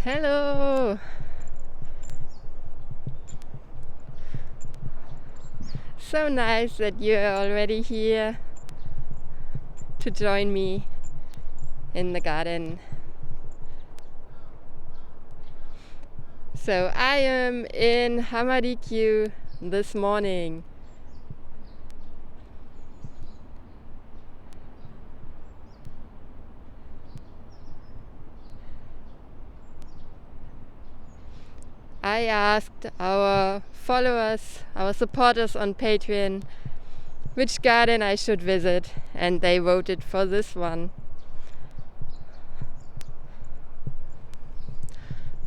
Hello! So nice that you're already here to join me in the garden. So I am in Hamarikyu this morning. I asked our followers, our supporters on Patreon, which garden I should visit, and they voted for this one.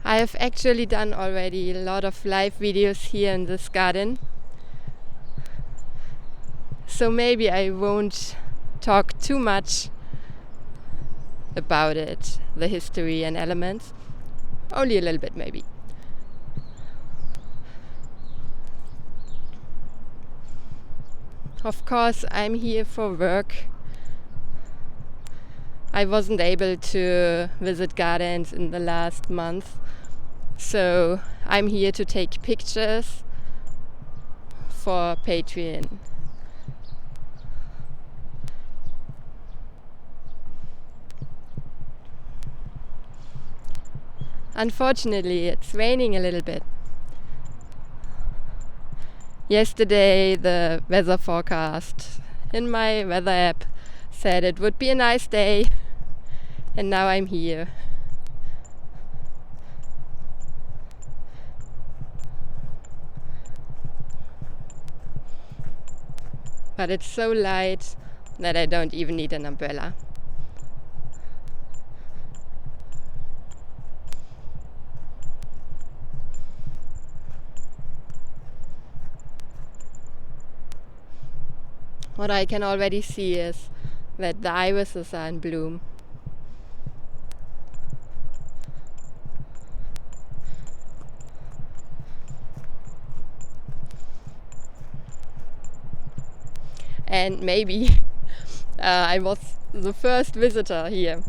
I have actually done already a lot of live videos here in this garden, so maybe I won't talk too much about it, the history and elements, only a little bit maybe. Of course, I'm here for work. I wasn't able to visit gardens in the last month, so I'm here to take pictures for Patreon. Unfortunately, it's raining a little bit. Yesterday, the weather forecast in my weather app said it would be a nice day, and now I'm here. But it's so light that I don't even need an umbrella. What I can already see is that the irises are in bloom. And maybe I was the first visitor here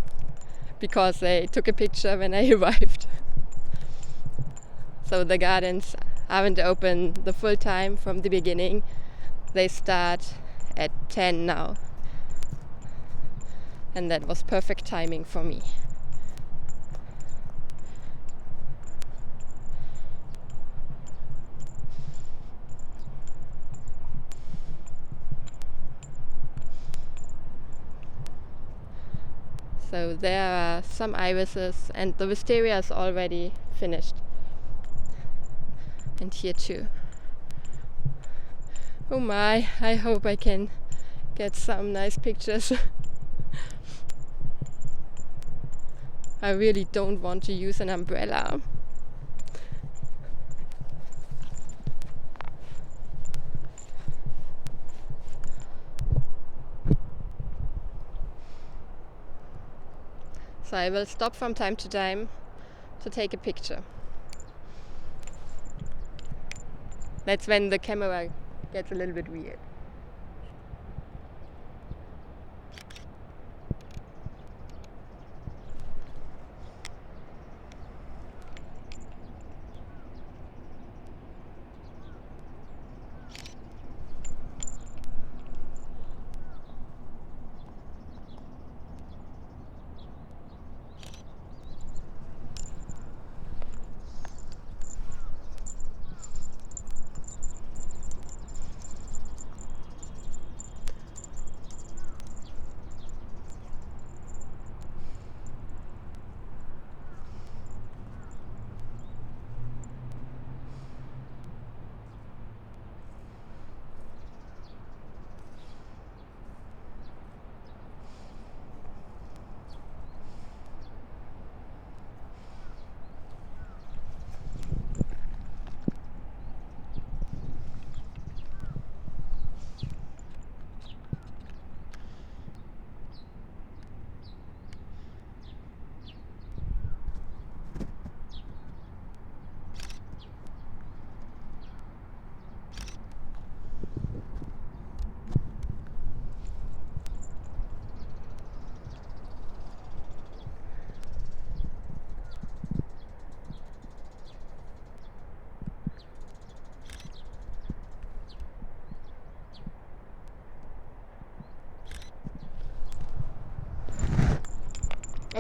because they took a picture when I arrived. So the gardens haven't opened the full time from the beginning. They start at 10 now. And that was perfect timing for me. So there are some irises, and the wisteria is already finished. And here too. Oh my, I hope I can get some nice pictures. I really don't want to use an umbrella. So I will stop from time to time to take a picture. That's when the camera gets a little bit weird.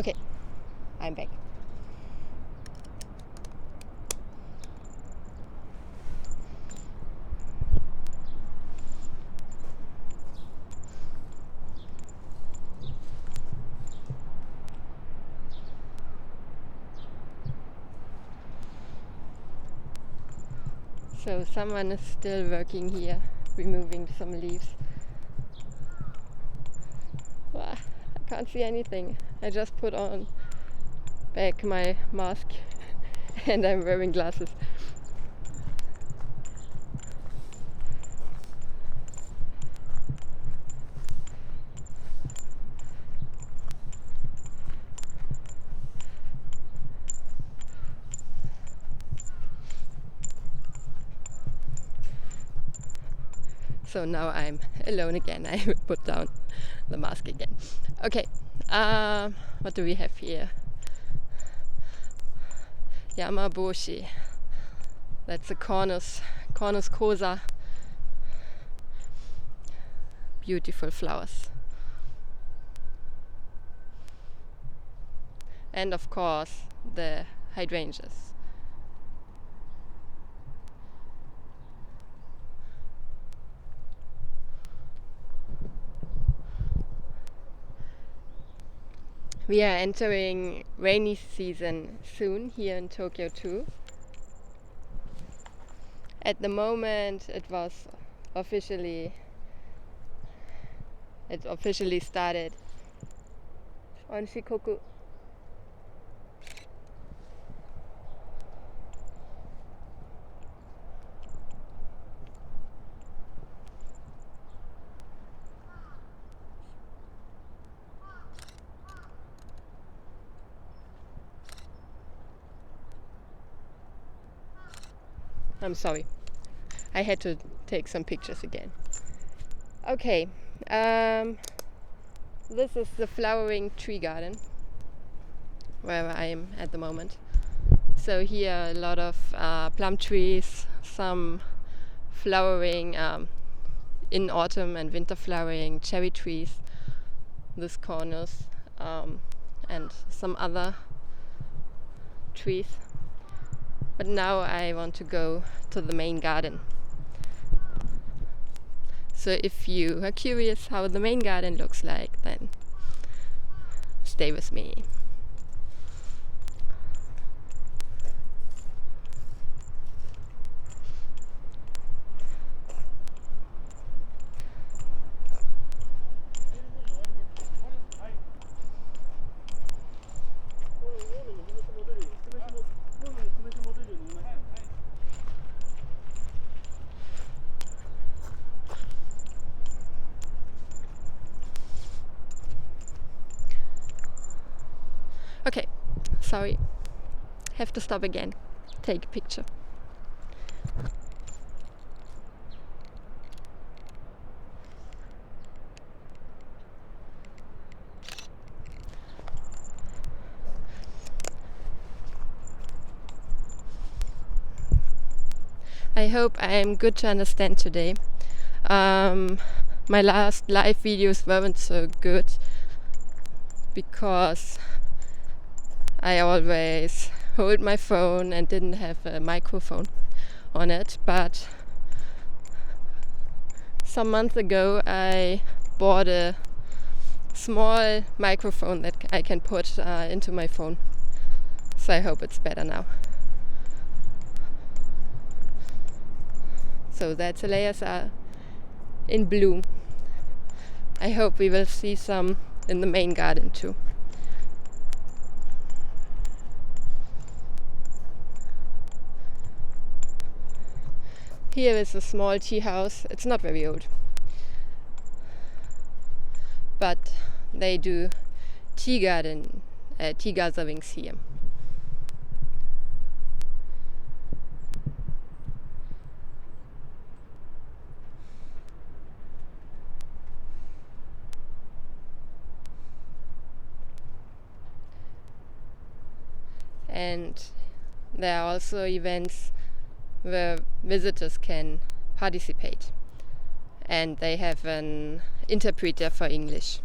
Okay, I'm back. So someone is still working here, removing some leaves. I can't see anything. I just put on back my mask and I'm wearing glasses. So now I'm alone again. I will put down the mask again. Okay, what do we have here? Yamaboshi. That's a Cornus kosa. Beautiful flowers. And of course the hydrangeas. We are entering rainy season soon here in Tokyo too. At the moment it officially started on Shikoku. I'm sorry, I had to take some pictures again. Okay, this is the flowering tree garden where I am at the moment. So here a lot of plum trees, some flowering in autumn and winter flowering cherry trees, this corners, and some other trees. But now I want to go to the main garden. So if you are curious how the main garden looks like, then stay with me. Okay, sorry, have to stop again, take a picture. I hope I am good to understand today. My last live videos weren't so good because I always hold my phone and didn't have a microphone on it, but some months ago I bought a small microphone that I can put into my phone, so I hope it's better now. So the azaleas are in bloom. I hope we will see some in the main garden too. Here is a small tea house. It's not very old, but they do tea gatherings here. And there are also events where visitors can participate, and they have an interpreter for English.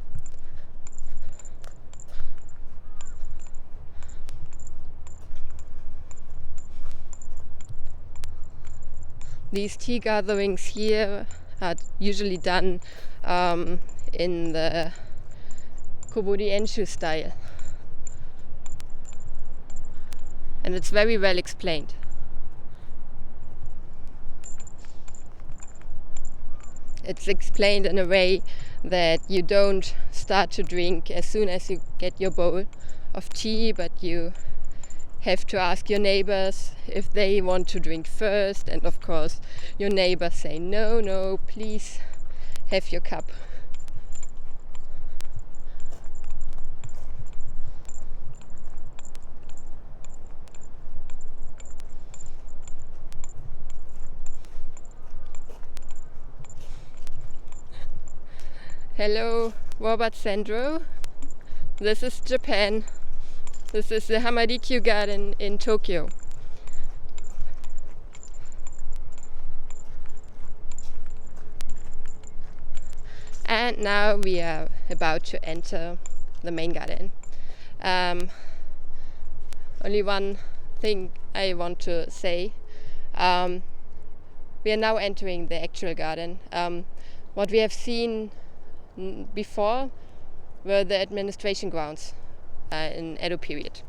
These tea gatherings here are usually done in the Kobori-enshu style. And it's very well explained. It's explained in a way that you don't start to drink as soon as you get your bowl of tea, but you have to ask your neighbors if they want to drink first, and of course your neighbors say no, please have your cup. Hello, Robert Sandro. This is Japan. This is the Hamarikyu Garden in Tokyo. And now we are about to enter the main garden. Only one thing I want to say. We are now entering the actual garden. What we have seen before were the administration grounds in Edo period.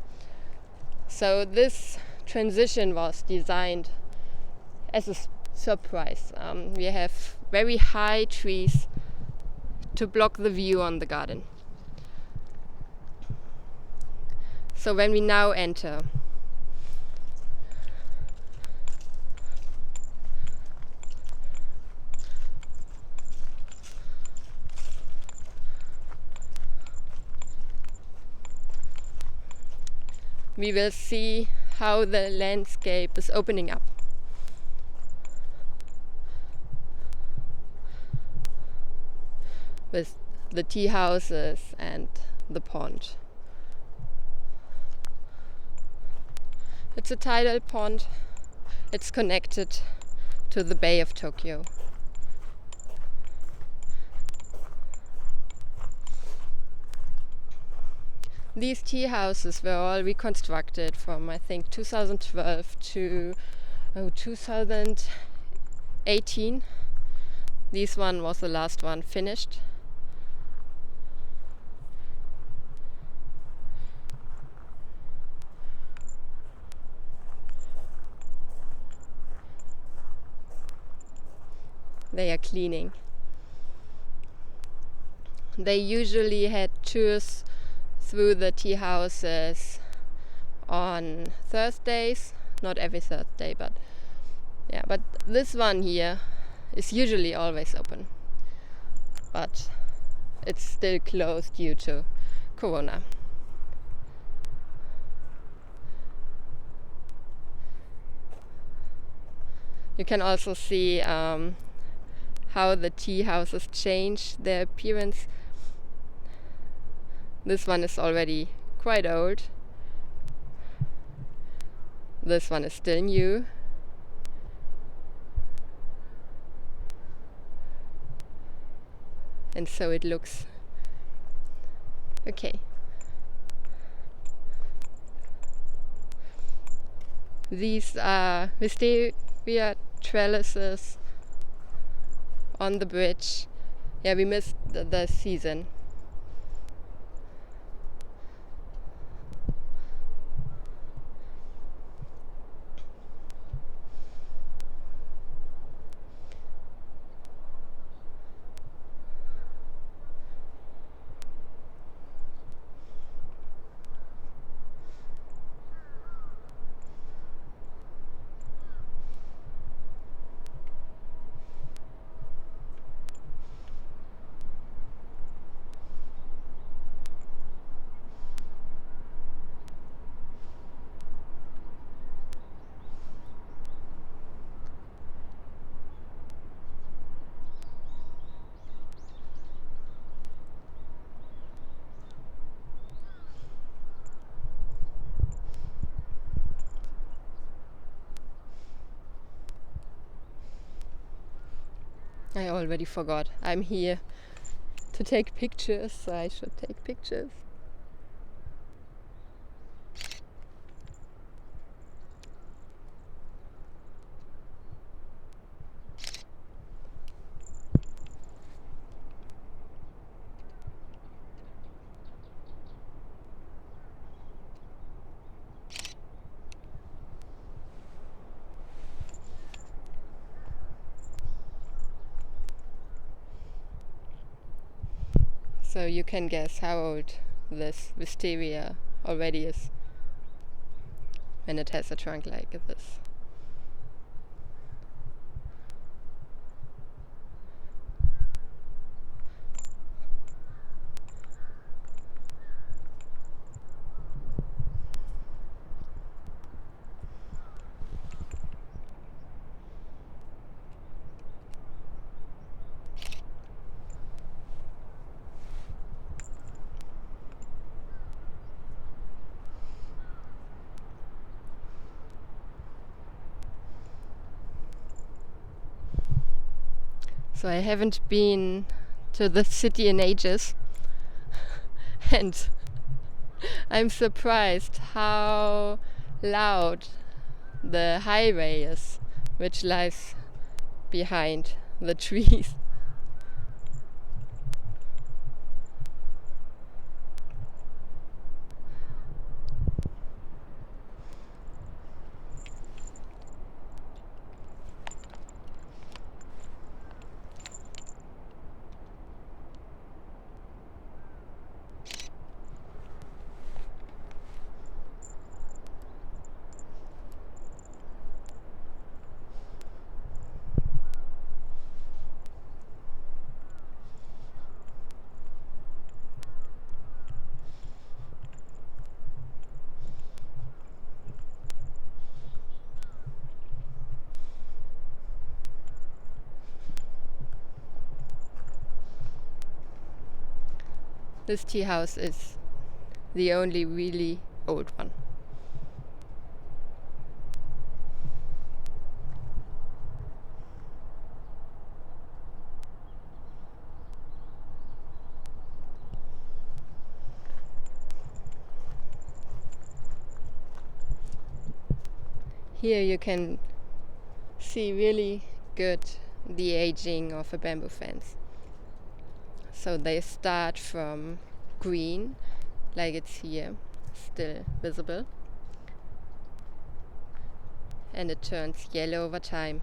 So this transition was designed as a surprise. We have very high trees to block the view on the garden. So when we now enter, we will see how the landscape is opening up. With the tea houses and the pond. It's a tidal pond. It's connected to the Bay of Tokyo. These tea houses were all reconstructed from, I think, 2012 to 2018. This one was the last one finished. They are cleaning. They usually had tours through the tea houses on Thursdays, not every Thursday, but this one here is usually always open, but it's still closed due to Corona. You can also see how the tea houses change their appearance. This one is already quite old. This one is still new. And so it looks. Okay. These are wisteria trellises on the bridge. Yeah, we missed the season. I already forgot. I'm here to take pictures, so I should take pictures. So you can guess how old this wisteria already is when it has a trunk like this. So I haven't been to the city in ages, and I'm surprised how loud the highway is, which lies behind the trees. This tea house is the only really old one. Here you can see really good the aging of a bamboo fence. So they start from green, like it's here, still visible, and it turns yellow over time.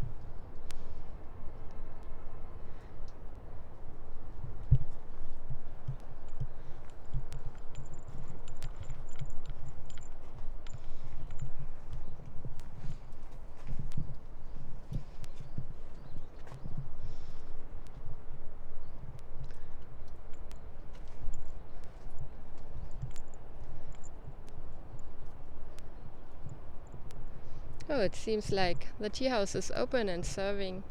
Oh, it seems like the tea house is open and serving.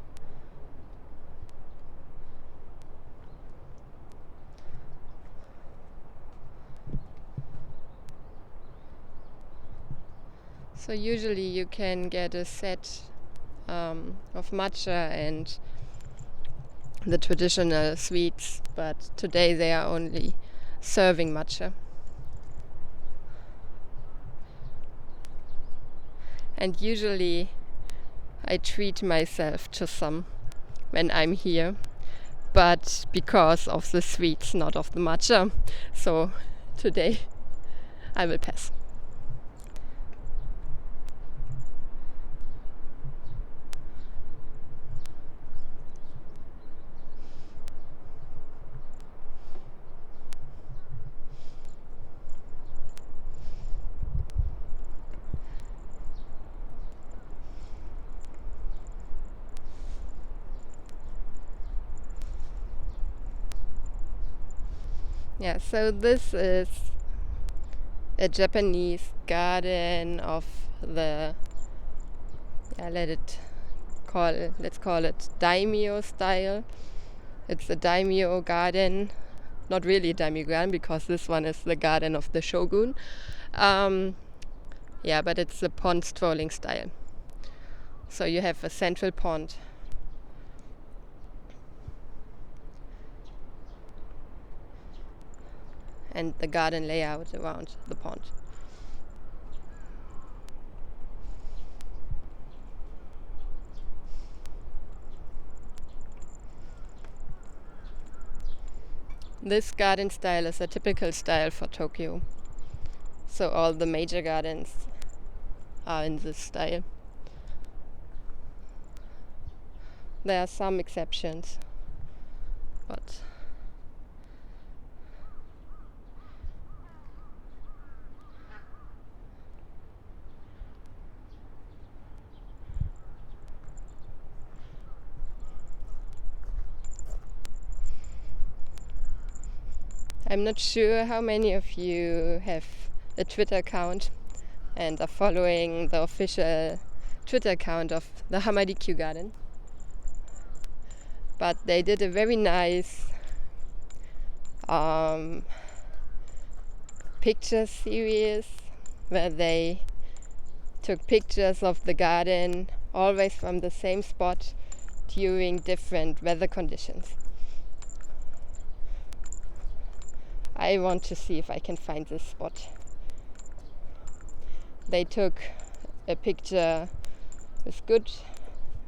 So usually you can get a set of matcha and the traditional sweets, but today they are only serving matcha. And usually I treat myself to some when I'm here, but because of the sweets, not of the matcha. So today I will pass. Yeah, so this is a Japanese garden of the, let's call it Daimyo style. It's a Daimyo Garden, not really a Daimyo Garden because this one is the garden of the shogun. But it's a pond strolling style. So you have a central pond. And the garden layout around the pond. This garden style is a typical style for Tokyo. So all the major gardens are in this style. There are some exceptions, but I'm not sure how many of you have a Twitter account and are following the official Twitter account of the Hamarikyu Garden. But they did a very nice picture series where they took pictures of the garden always from the same spot during different weather conditions. I want to see if I can find this spot. They took a picture with good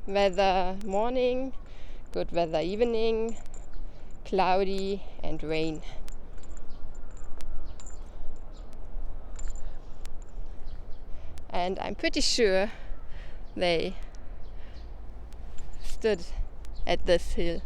weather morning, good weather evening, cloudy and rain. And I'm pretty sure they stood at this hill.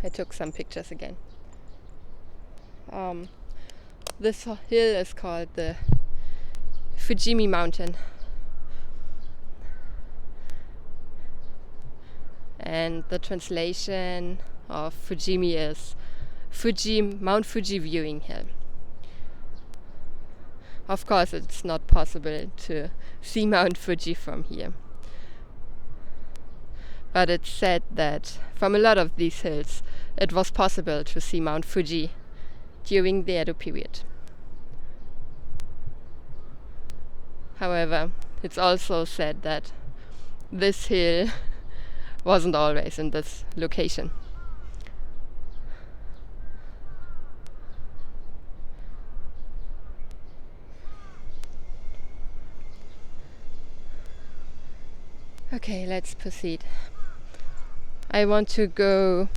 I took some pictures again. This hill is called the Fujimi Mountain, and the translation of Fujimi is Mount Fuji viewing hill. Of course, it's not possible to see Mount Fuji from here, but it's said that from a lot of these hills it was possible to see Mount Fuji during the Edo period. However, it's also said that this hill wasn't always in this location. Okay, let's proceed. I want to go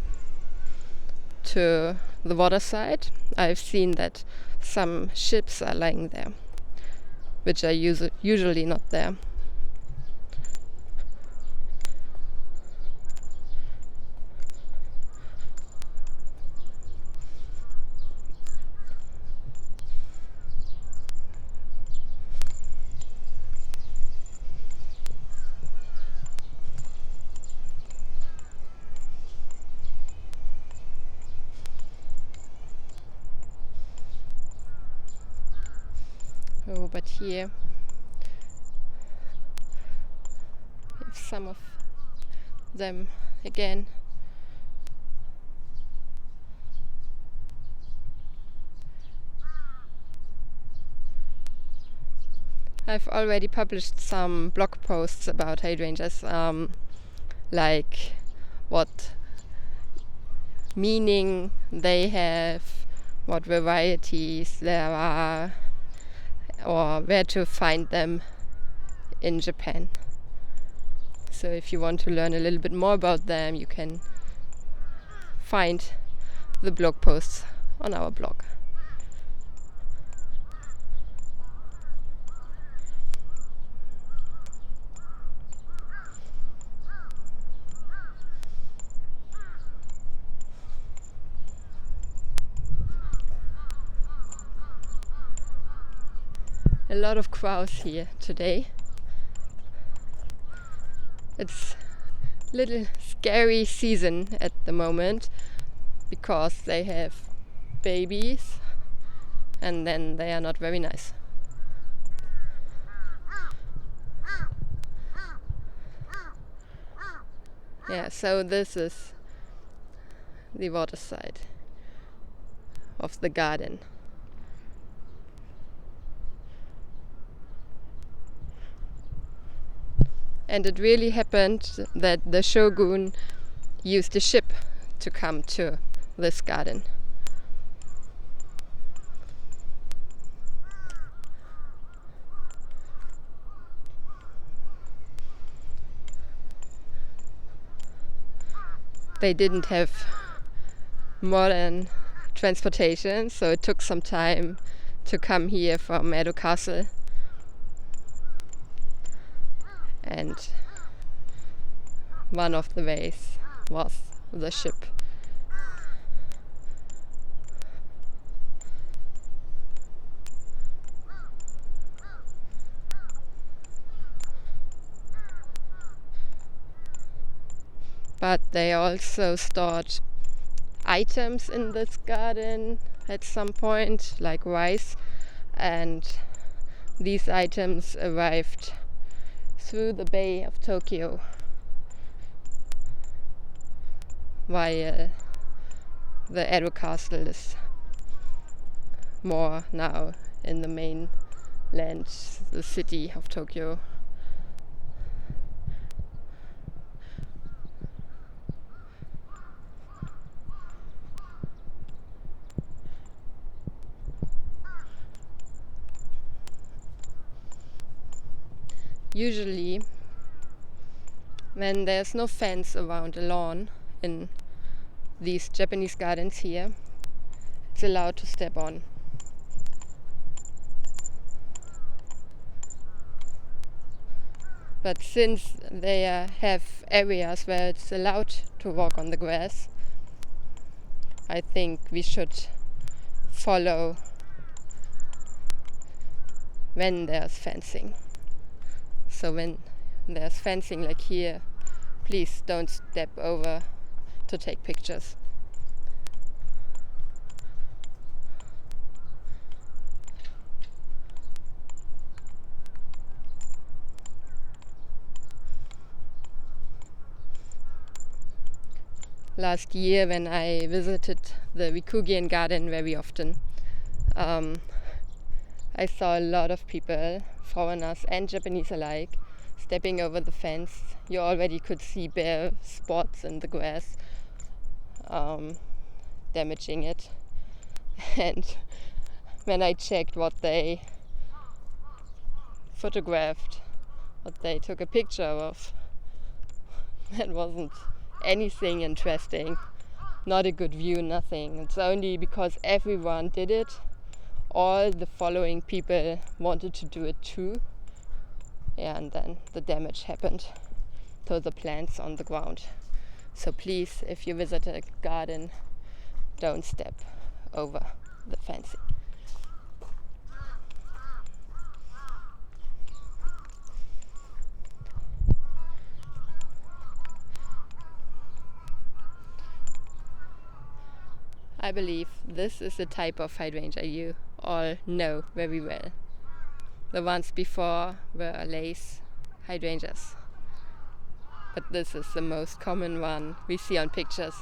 to the water side. I've seen that some ships are lying there, which are usually not there. Oh, but here we have some of them again. I've already published some blog posts about hydrangeas, like what meaning they have, what varieties there are, or where to find them in Japan. So if you want to learn a little bit more about them, you can find the blog posts on our blog. A lot of crows here today. It's a little scary season at the moment because they have babies and then they are not very nice. Yeah, so this is the water side of the garden. And it really happened that the shogun used a ship to come to this garden. They didn't have modern transportation, so it took some time to come here from Edo Castle. And one of the ways was the ship. But they also stored items in this garden at some point, like rice, and these items arrived through the Bay of Tokyo, while the Edo Castle is more now in the mainland, the city of Tokyo. Usually, when there's no fence around a lawn in these Japanese gardens here, it's allowed to step on. But since they have areas where it's allowed to walk on the grass, I think we should follow when there's fencing. So when there's fencing like here, please don't step over to take pictures. Last year, when I visited the Rikugen Garden very often, I saw a lot of people, foreigners and Japanese alike, stepping over the fence. You already could see bare spots in the grass, damaging it. And when I checked what they photographed, what they took a picture of, that wasn't anything interesting. Not a good view, nothing. It's only because everyone did it. All the following people wanted to do it too. And then the damage happened to the plants on the ground. So please, if you visit a garden, don't step over the fencing. I believe this is the type of hydrangea you all know very well. The ones before were lace hydrangeas, but this is the most common one we see on pictures.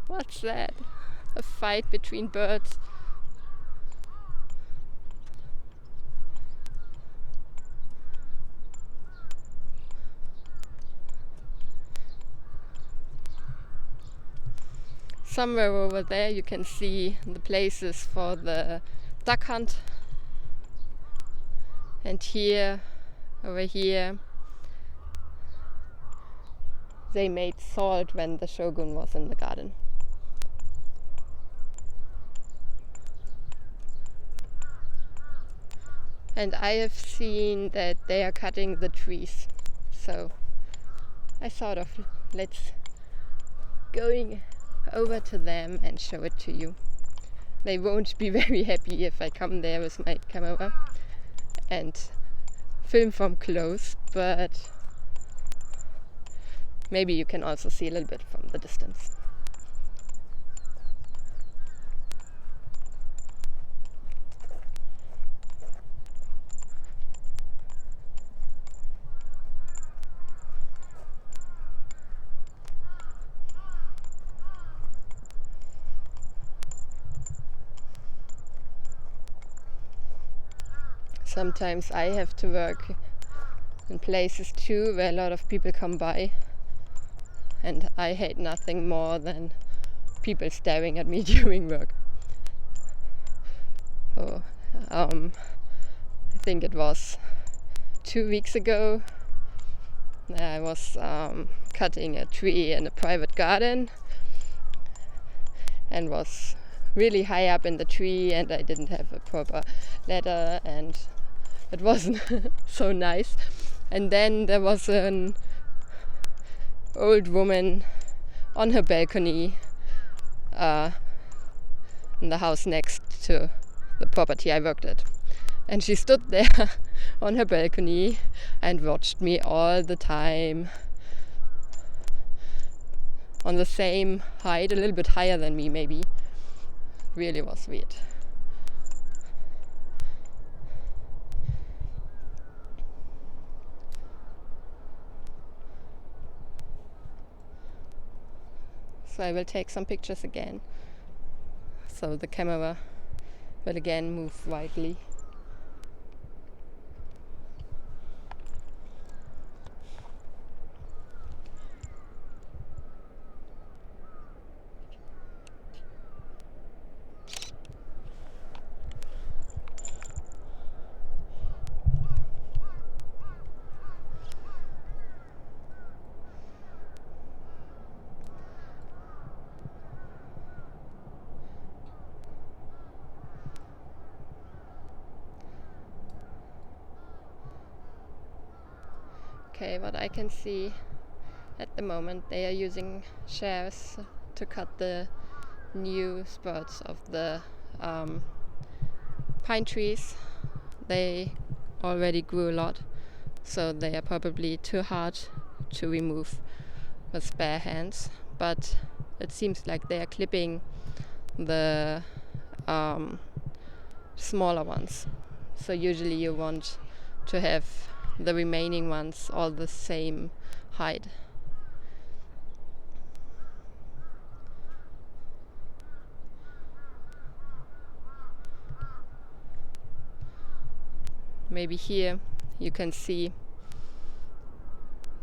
What's that? A fight between birds? Somewhere over there you can see the places for the duck hunt. And here, over here, they made salt when the shogun was in the garden. And I have seen that they are cutting the trees. So I thought of let's going over to them and show it to you. They won't be very happy if I come there with my camera and film from close, but maybe you can also see a little bit from the distance. Sometimes I have to work in places too where a lot of people come by, and I hate nothing more than people staring at me during work. So I think it was 2 weeks ago I was cutting a tree in a private garden and was really high up in the tree, and I didn't have a proper ladder, and it wasn't so nice. And then there was an old woman on her balcony in the house next to the property I worked at. And she stood there on her balcony and watched me all the time, on the same height, a little bit higher than me maybe. Really was weird. So I will take some pictures again. So the camera will again move widely. Okay, what I can see at the moment, they are using shears to cut the new spurs of the pine trees. They already grew a lot, so they are probably too hard to remove with bare hands. But it seems like they are clipping the smaller ones. So usually you want to have the remaining ones all the same height. Maybe here you can see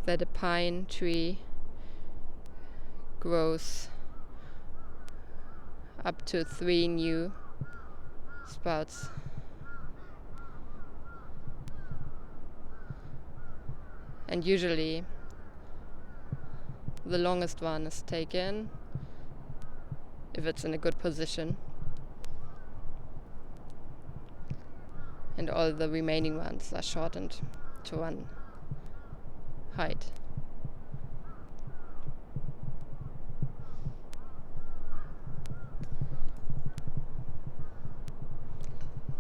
that a pine tree grows up to 3 new sprouts. And usually the longest one is taken if it's in a good position, and all the remaining ones are shortened to one height.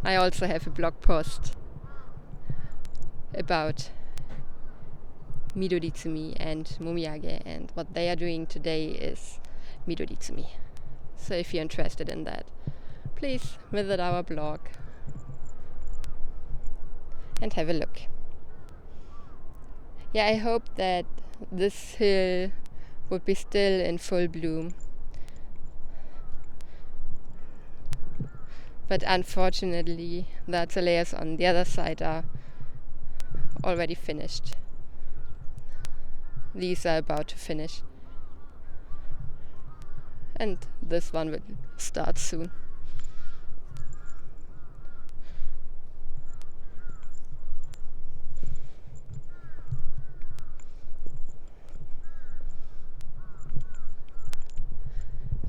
I also have a blog post about Midoritsumi and Momiyage, and what they are doing today is Midoritsumi. So if you're interested in that, please visit our blog and have a look. Yeah, I hope that this hill would be still in full bloom. But unfortunately, the azaleas on the other side are already finished. These are about to finish. And this one will start soon.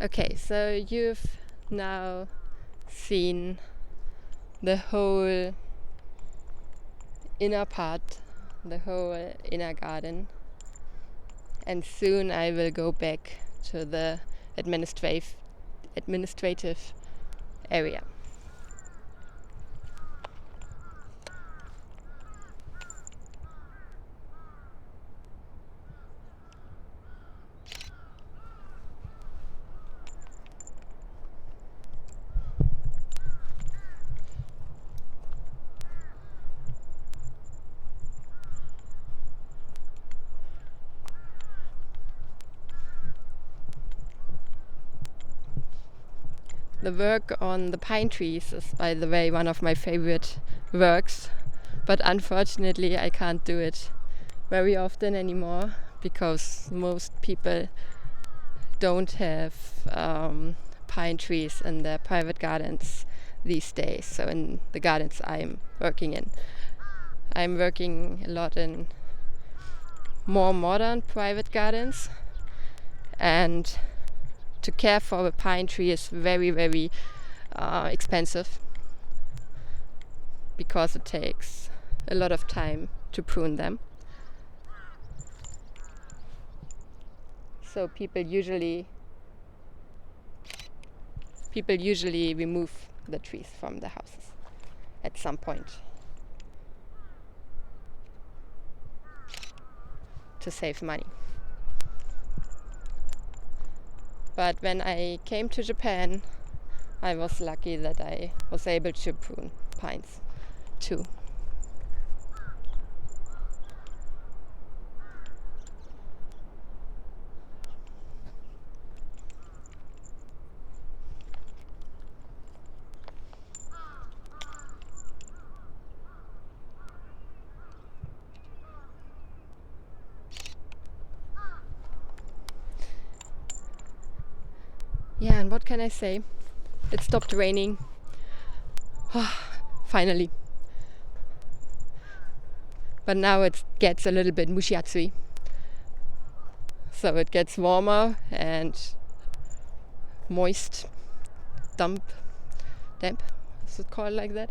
Okay, so you've now seen the whole inner part, the whole inner garden, and soon I will go back to the administrative area. The work on the pine trees is, by the way, one of my favorite works, but unfortunately I can't do it very often anymore because most people don't have pine trees in their private gardens these days. So in the gardens I'm working in, I'm working a lot in more modern private gardens, and to care for a pine tree is very, very expensive, because it takes a lot of time to prune them. So people usually remove the trees from the houses at some point to save money. But when I came to Japan, I was lucky that I was able to prune pines too. Yeah, and what can I say? It stopped raining. Finally. But now it gets a little bit mushiatsui. So it gets warmer and moist. Damp. Is it called like that?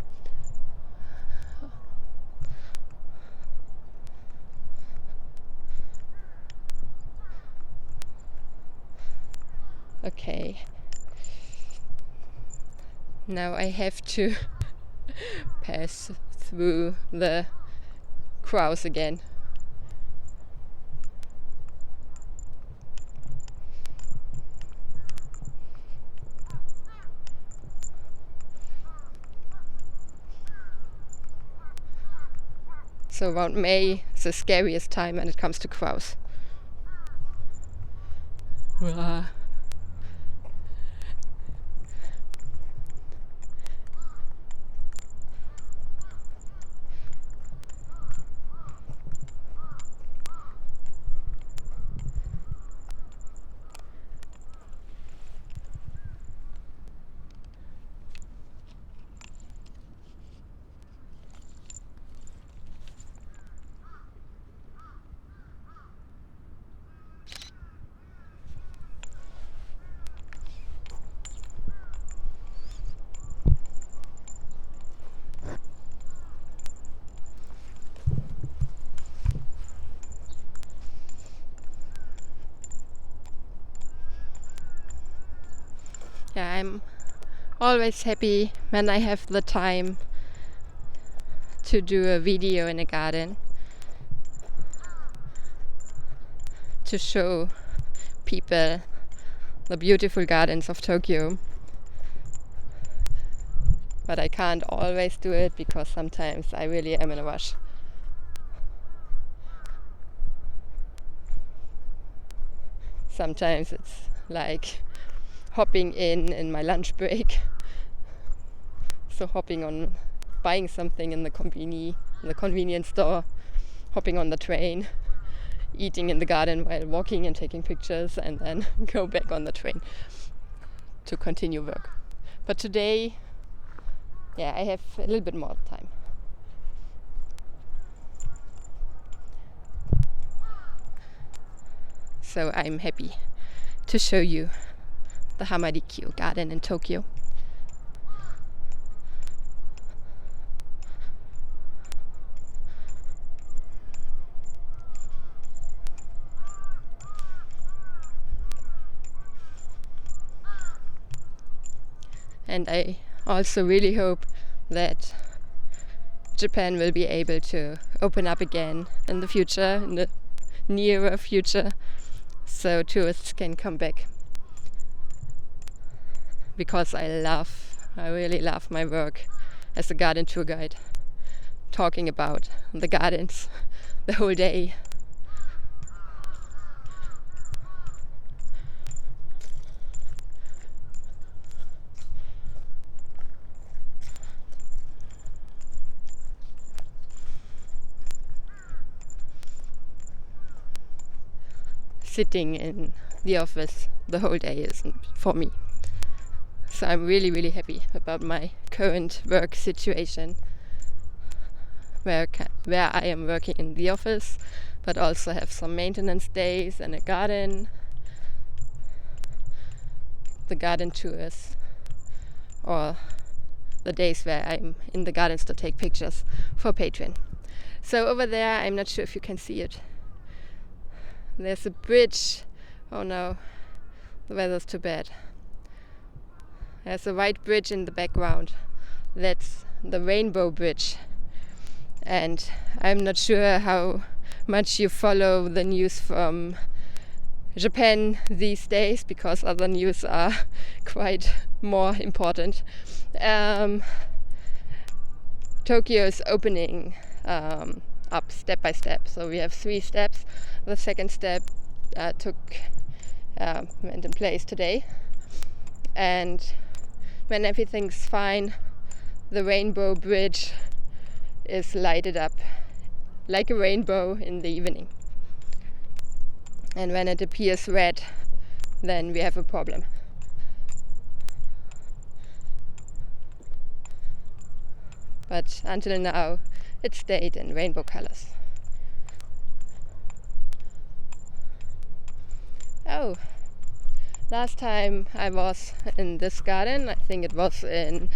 Okay. Now I have to pass through the crows again. So around May is the scariest time when it comes to crows. Yeah, I'm always happy when I have the time to do a video in a garden, to show people the beautiful gardens of Tokyo. But I can't always do it because sometimes I really am in a rush. Sometimes it's like hopping in my lunch break. So hopping on, buying something in the convenience store, hopping on the train, eating in the garden while walking and taking pictures, and then go back on the train to continue work. But today, yeah, I have a little bit more time. So I'm happy to show you the Hamarikyu garden in Tokyo. And I also really hope that Japan will be able to open up again in the future, in the nearer future, so tourists can come back. Because I really love my work as a garden tour guide, talking about the gardens the whole day. Sitting in the office the whole day isn't for me. So I'm really, really happy about my current work situation, where I am working in the office, but also have some maintenance days and a garden, the garden tours or the days where I'm in the gardens to take pictures for Patreon. So over there, I'm not sure if you can see it. There's a bridge. Oh no, the weather's too bad. There's a white bridge in the background. That's the Rainbow Bridge. And I'm not sure how much you follow the news from Japan these days, because other news are quite more important. Tokyo is opening up step by step. So we have 3 steps. The second step went in place today. And when everything's fine, the Rainbow Bridge is lighted up like a rainbow in the evening. And when it appears red, then we have a problem. But until now, it stayed in rainbow colors. Oh, last time I was in this garden, I think it was in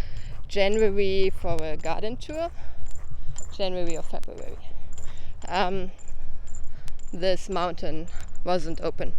January for a garden tour, January or February. This mountain wasn't open.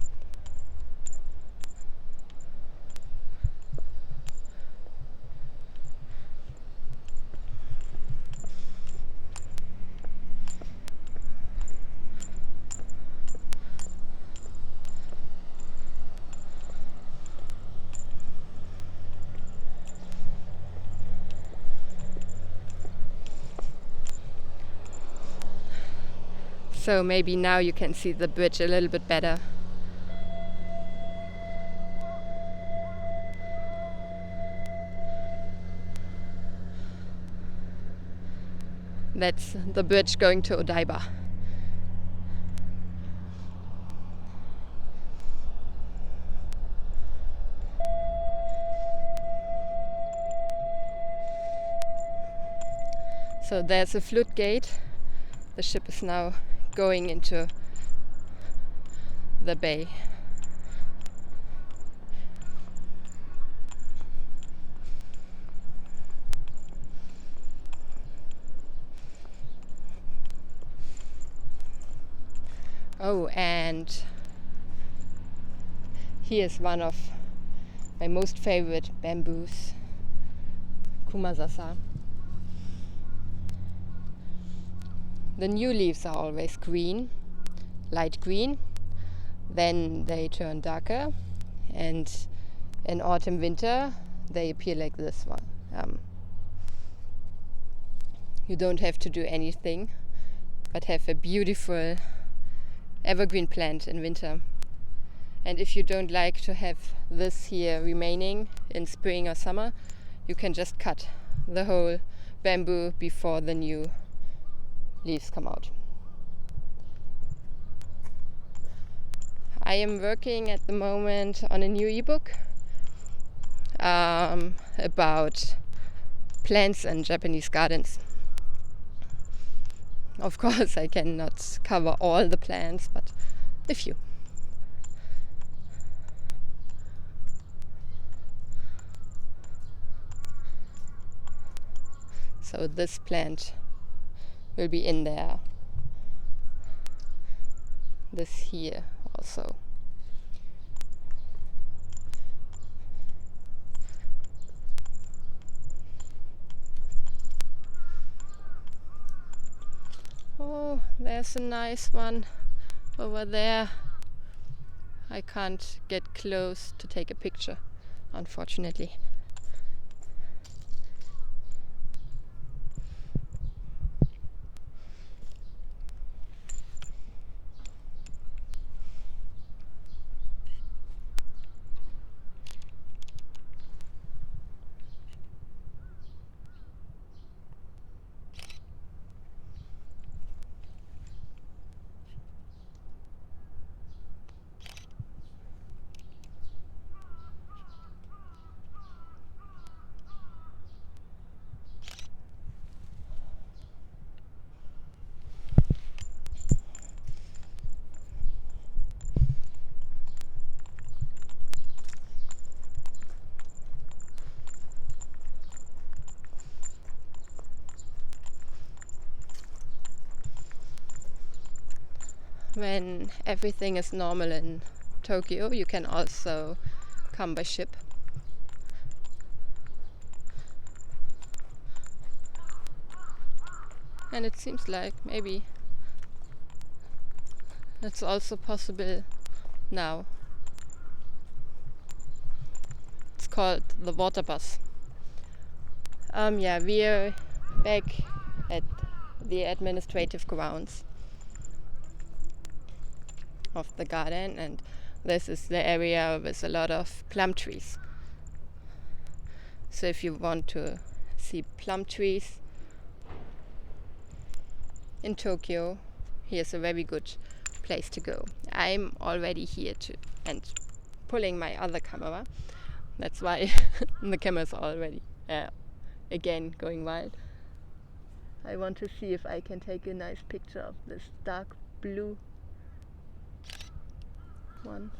So maybe now you can see the bridge a little bit better. That's the bridge going to Odaiba. So there's a flood gate. The ship is now going into the bay. Oh, and here's one of my most favorite bamboos, Kumasasa. The new leaves are always green, light green. Then they turn darker, and in autumn, winter, they appear like this one. You don't have to do anything, but have a beautiful evergreen plant in winter. And if you don't like to have this here remaining in spring or summer, you can just cut the whole bamboo before the new leaves come out. I am working at the moment on a new ebook about plants and Japanese gardens. Of course, I cannot cover all the plants, but a few. So this plant will be in there. This here also. Oh, there's a nice one over there. I can't get close to take a picture, unfortunately. when everything is normal in Tokyo, you can also come by ship. And it seems like maybe it's also possible now. It's called the water bus. We're back at the administrative grounds of the garden, and this is the area with a lot of plum trees. So if you want to see plum trees in Tokyo, here's a very good place to go. I'm already here and pulling my other camera. That's why the camera's already again going wild. I want to see if I can take a nice picture of this dark blue one.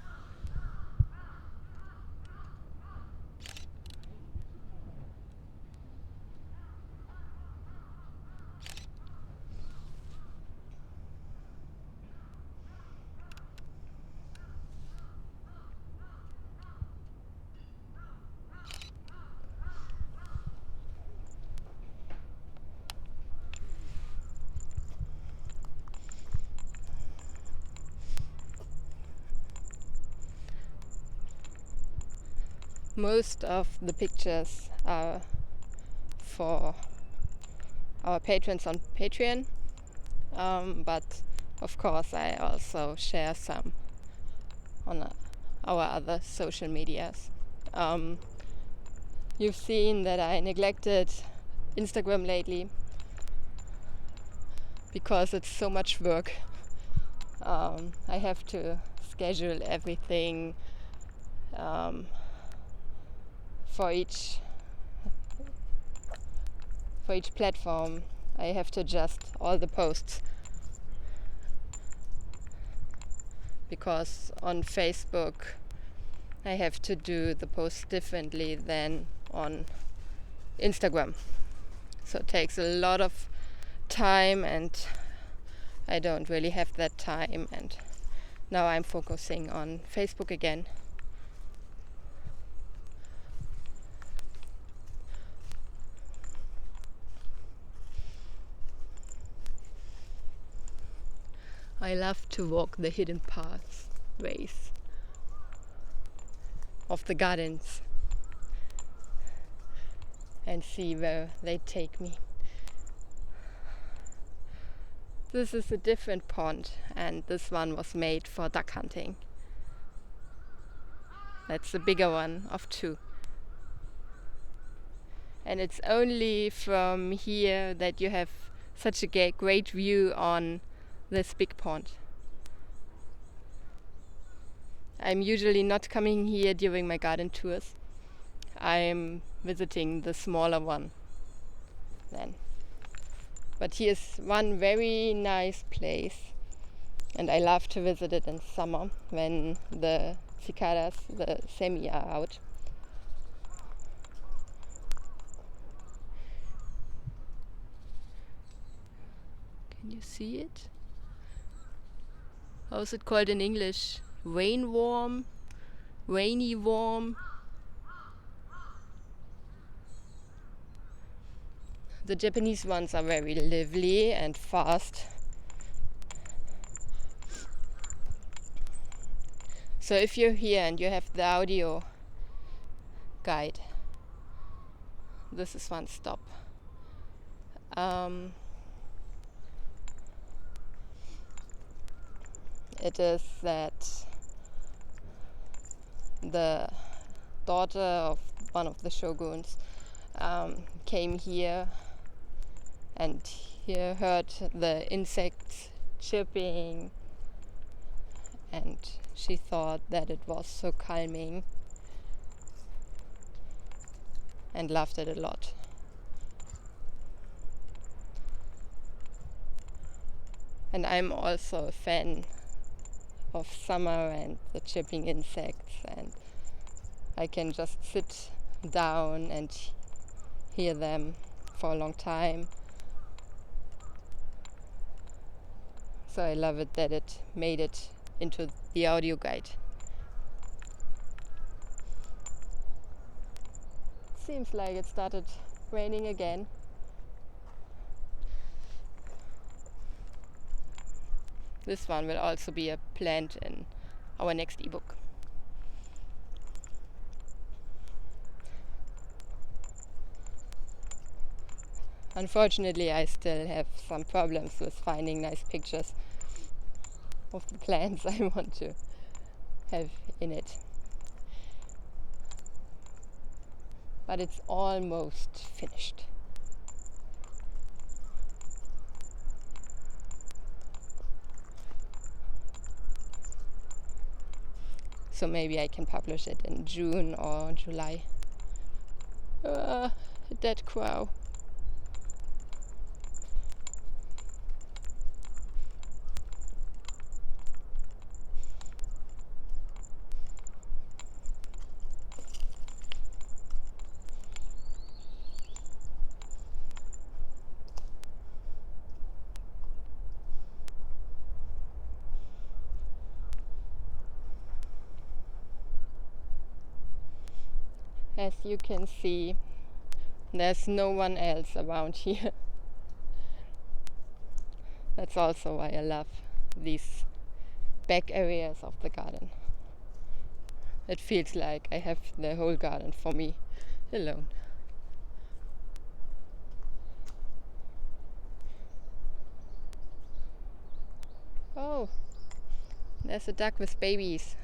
Most of the pictures are for our patrons on Patreon, but of course I also share some on our other social medias. You've seen that I neglected Instagram lately because it's so much work. I have to schedule everything for each platform. I have to adjust all the posts, because on Facebook I have to do the posts differently than on Instagram. So it takes a lot of time and I don't really have that time, and now I'm focusing on Facebook again. I love to walk the hidden pathways of the gardens and see where they take me. This is a different pond, and this one was made for duck hunting. That's the bigger one of two. And it's only from here that you have such a great view on this big pond. I'm usually not coming here during my garden tours. I'm visiting the smaller one then. But here's one very nice place, and I love to visit it in summer when the cicadas, the semi, are out. Can you see it? How is it called in English? Rainworm? Rainy worm? The Japanese ones are very lively and fast. So if you're here and you have the audio guide, this is one stop. It is that the daughter of one of the shoguns came here and he heard the insects chirping, and she thought that it was so calming and loved it a lot. And I'm also a fan of summer and the chirping insects, and I can just sit down and hear them for a long time. So I love it that it made it into the audio guide. Seems like it started raining again. This one will also be a plant in our next ebook. Unfortunately, I still have some problems with finding nice pictures of the plants I want to have in it. But it's almost finished. So maybe I can publish it in June or July. A dead crow. As you can see, there's no one else around here. That's also why I love these back areas of the garden. It feels like I have the whole garden for me alone. Oh, there's a duck with babies.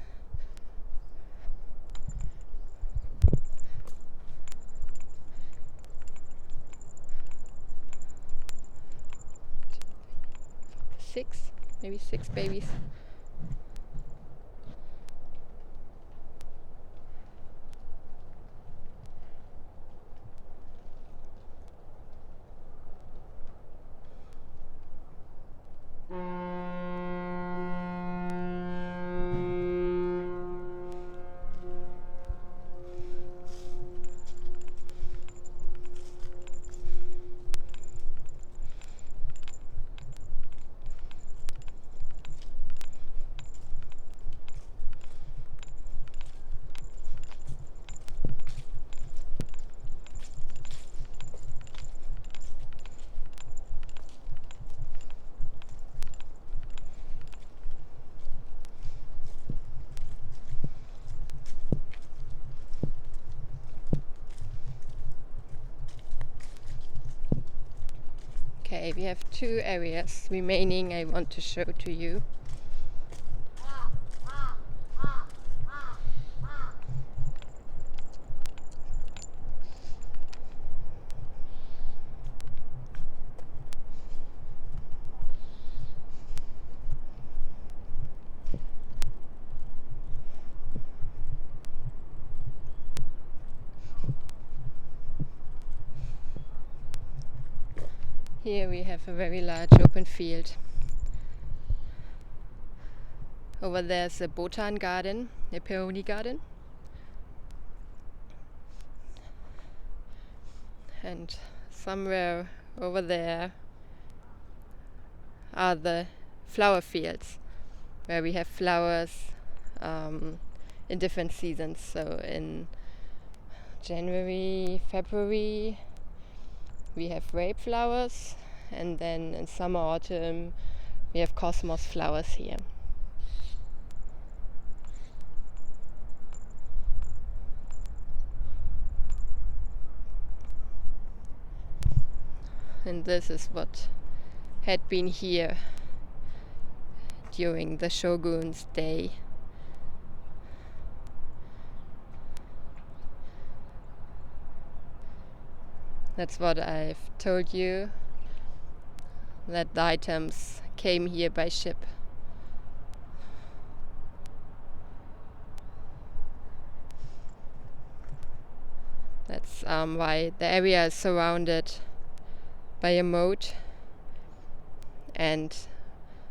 Maybe six babies. Okay, we have 2 areas remaining I want to show to you. Here we have a very large open field. Over there's a Botan garden, a Peony Garden. And somewhere over there are the flower fields where we have flowers in different seasons. So in January, February we have rape flowers, and then in summer, autumn we have cosmos flowers here. And this is what had been here during the shogun's day. That's what I've told you, that the items came here by ship. That's why the area is surrounded by a moat, and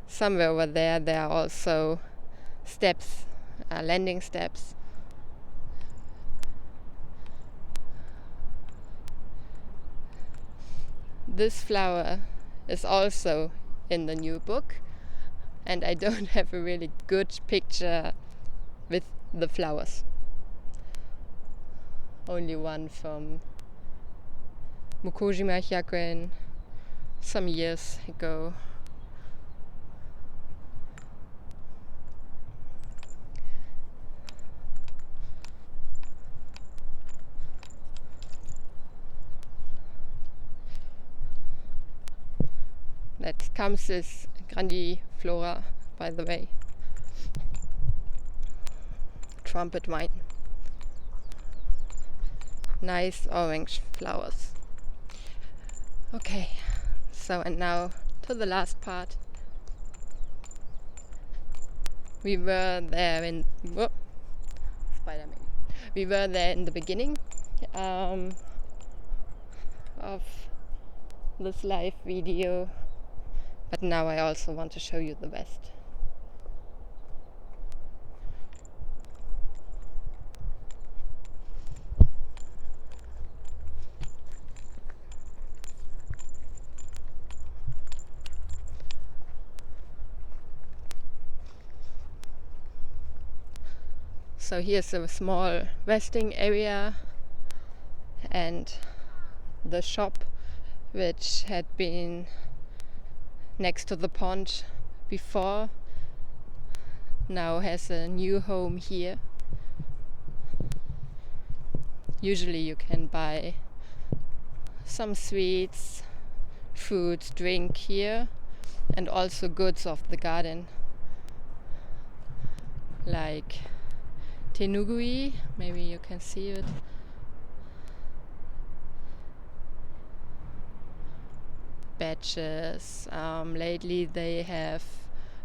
somewhere over there are also steps, landing steps. This flower is also in the new book. and I don't have a really good picture with the flowers. Only one from Fujimi some years ago. That comes as grandiflora, by the way. Trumpet vine. Nice orange flowers. Okay, so and now to the last part. We were there in Spider-Man. We were there in the beginning of this live video, but now I also want to show you the rest. So here's a small resting area and the shop, which had been next to the pond before, now has a new home here. Usually you can buy some sweets, fruits, drink here, and also goods of the garden, like tenugui, maybe you can see it. Badges. Lately they have,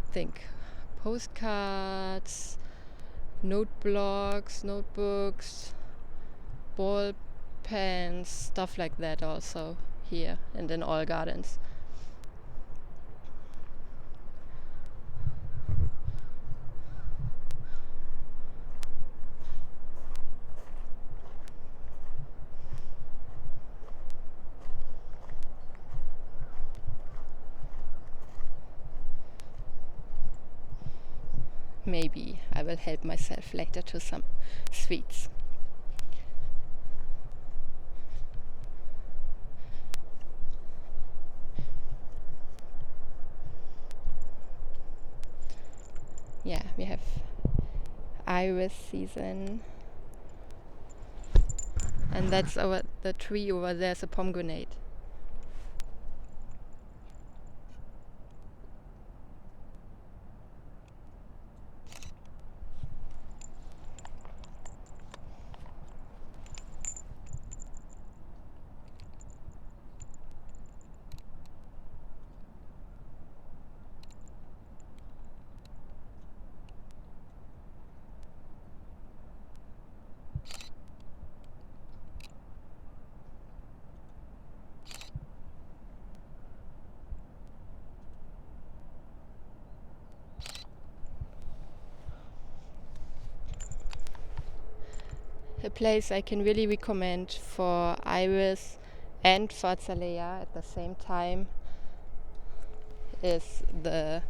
I think, postcards, notebooks, ball pens, stuff like that also here and in all gardens. Maybe I will help myself later to some sweets. Yeah, we have iris season, and that's the tree over there is a pomegranate. A place I can really recommend for iris and for azalea at the same time is the